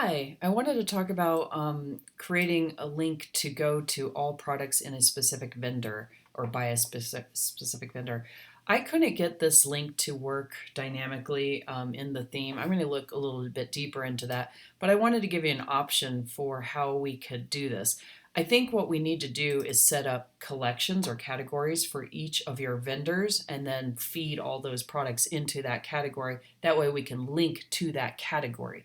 Hi, I wanted to talk about creating a link to go to all products in a specific vendor or by a specific vendor. I couldn't get this link to work dynamically in the theme. I'm going to look a little bit deeper into that, but I wanted to give you an option for how we could do this. I think what we need to do is set up collections or categories for each of your vendors and then feed all those products into that category. That way we can link to that category.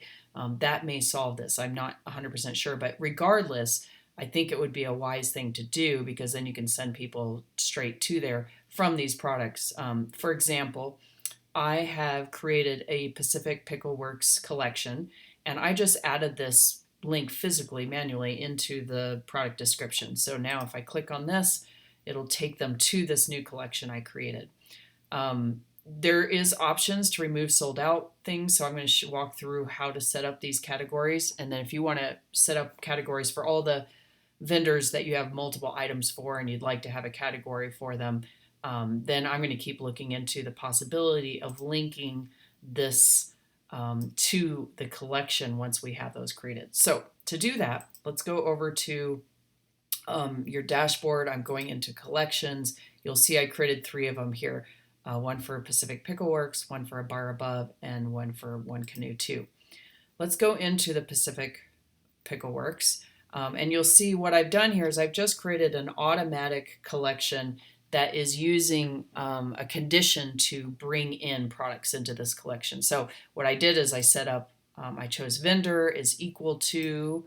That may solve this. I'm not 100% sure, but regardless, I think it would be a wise thing to do because then you can send people straight to there from these products. For example, I have created a Pacific Pickle Works collection, and I just added this link physically, manually into the product description. So now if I click on this, it'll take them to this new collection I created. There is options to remove sold out things, so I'm going to walk through how to set up these categories. And then if you want to set up categories for all the vendors that you have multiple items for and you'd like to have a category for them, then I'm going to keep looking into the possibility of linking this to the collection once we have those created. So to do that, let's go over to your dashboard. I'm going into collections. You'll see I created 3 of them here. One for Pacific Pickle Works, one for a Bar Above, and one for One Canoe 2. Let's go into the Pacific Pickle Works, and you'll see what I've done here is I've just created an automatic collection that is using a condition to bring in products into this collection. So what I did is I set up, I chose vendor is equal to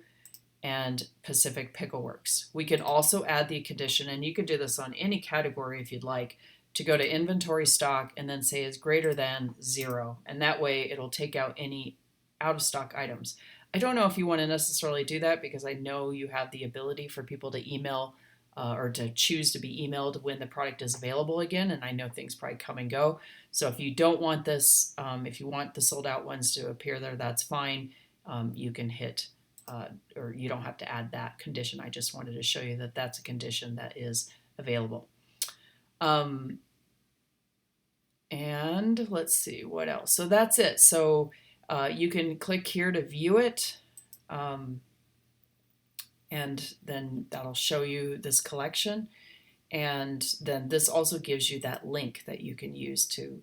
and Pacific Pickle Works. We can also add the condition, and you can do this on any category if you'd like, to go to inventory stock and then say is greater than 0. And that way it'll take out any out of stock items. I don't know if you want to necessarily do that because I know you have the ability for people to email or to choose to be emailed when the product is available again. And I know things probably come and go. So if you don't want this, if you want the sold out ones to appear there, that's fine. You can hit, or you don't have to add that condition. I just wanted to show you that that's a condition that is available. And let's see what else. So that's it. So you can click here to view it. And then that'll show you this collection. And then this also gives you that link that you can use to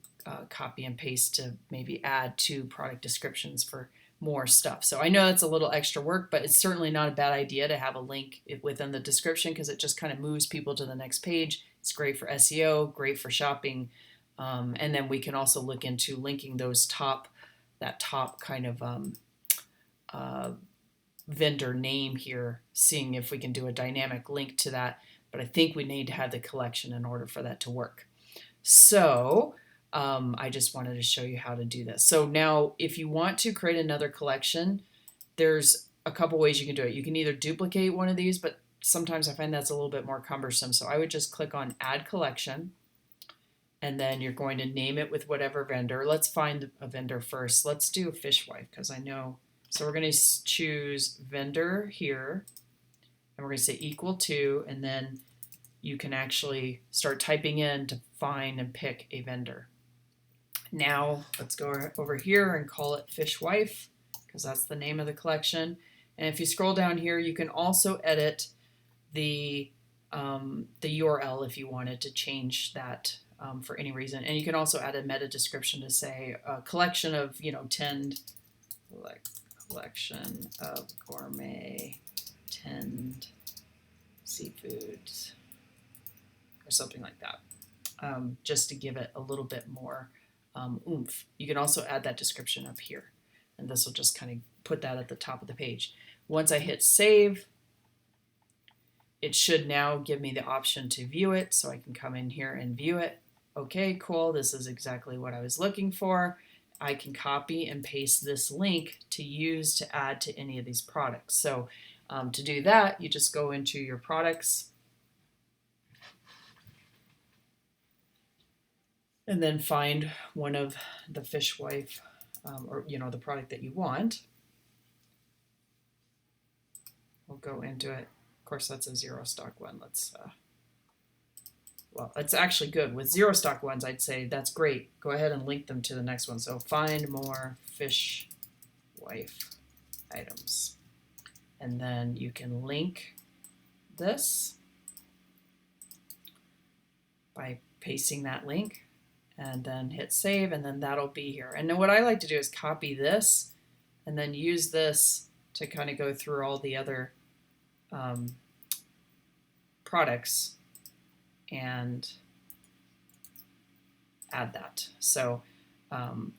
copy and paste to maybe add to product descriptions for more stuff. So I know that's a little extra work, but it's certainly not a bad idea to have a link within the description because it just kind of moves people to the next page. It's great for SEO, great for shopping. And then we can also look into linking those that top kind of vendor name here, seeing if we can do a dynamic link to that. But I think we need to have the collection in order for that to work. So I just wanted to show you how to do this. So now if you want to create another collection, there's a couple ways you can do it. You can either duplicate one of these, but sometimes I find that's a little bit more cumbersome. So I would just click on Add Collection. And then you're going to name it with whatever vendor. Let's find a vendor first. Let's do Fishwife because I know. So we're going to choose vendor here. And we're going to say equal to. And then you can actually start typing in to find and pick a vendor. Now let's go over here and call it Fishwife because that's the name of the collection. And if you scroll down here, you can also edit the URL if you wanted to change that for any reason. And you can also add a meta description to say a collection of, 10 collection of gourmet tinned seafoods or something like that, just to give it a little bit more oomph. You can also add that description up here, and this will just kind of put that at the top of the page. Once I hit save, it should now give me the option to view it, so I can come in here and view it. Okay, cool, this is exactly what I was looking for. I can copy and paste this link to use to add to any of these products. So to do that, you just go into your products and then find one of the Fishwife or the product that you want. We'll go into it. Of course, that's a 0 stock one. Well, it's actually good. With 0 stock ones, I'd say that's great. Go ahead and link them to the next one. So find more Fishwife items. And then you can link this by pasting that link and then hit save, and then that'll be here. And then what I like to do is copy this and then use this to kind of go through all the other products and add that. So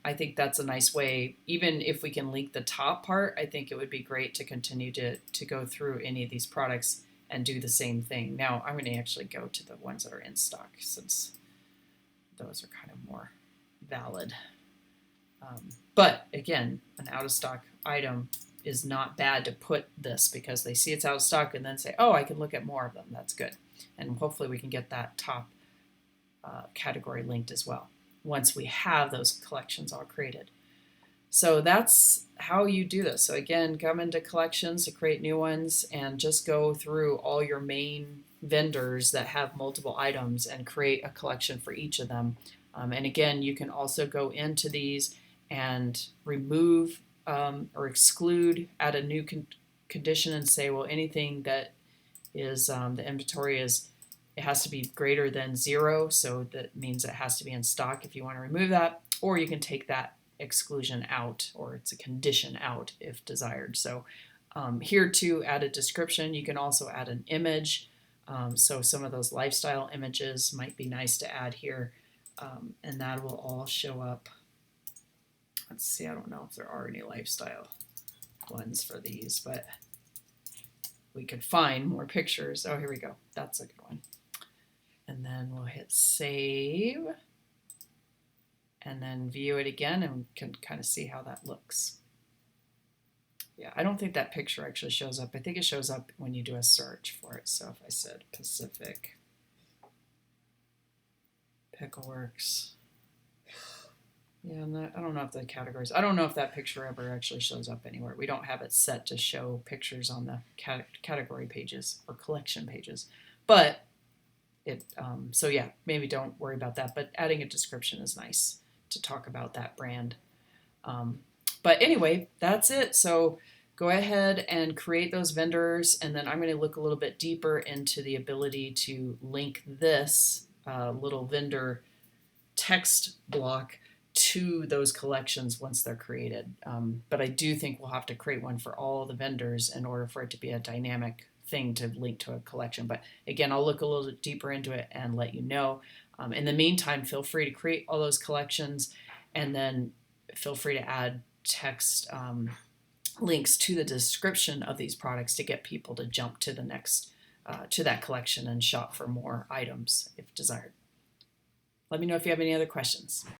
I think that's a nice way. Even if we can link the top part, I think it would be great to continue to go through any of these products and do the same thing. Now I'm going to actually go to the ones that are in stock, since those are kind of more valid. But again, an out of stock item is not bad to put this, because they see it's out of stock and then say, oh, I can look at more of them. That's good. And hopefully we can get that top category linked as well once we have those collections all created. So that's how you do this. So again, come into collections to create new ones and just go through all your main vendors that have multiple items and create a collection for each of them. And again, you can also go into these and remove or exclude, add a new condition and say, well, anything that is the inventory is, it has to be greater than 0, so that means it has to be in stock if you want to remove that, or you can take that exclusion out, or it's a condition out if desired. So here to add a description, you can also add an image. So some of those lifestyle images might be nice to add here, and that will all show up. Let's see, I don't know if there are any lifestyle ones for these, but we could find more pictures. Oh, here we go. That's a good one. And then we'll hit save and then view it again, and we can kind of see how that looks. Yeah, I don't think that picture actually shows up. I think it shows up when you do a search for it. So if I said Pacific Pickleworks, yeah, I don't know if the categories, I don't know if that picture ever actually shows up anywhere. We don't have it set to show pictures on the category pages or collection pages, but so yeah, maybe don't worry about that, but adding a description is nice to talk about that brand. But anyway, that's it. So go ahead and create those vendors, and then I'm going to look a little bit deeper into the ability to link this little vendor text block to those collections once they're created. But I do think we'll have to create one for all the vendors in order for it to be a dynamic thing to link to a collection. But again, I'll look a little bit deeper into it and let you know. In the meantime, feel free to create all those collections, and then feel free to add text links to the description of these products to get people to jump to the next to that collection and shop for more items if desired. Let me know if you have any other questions.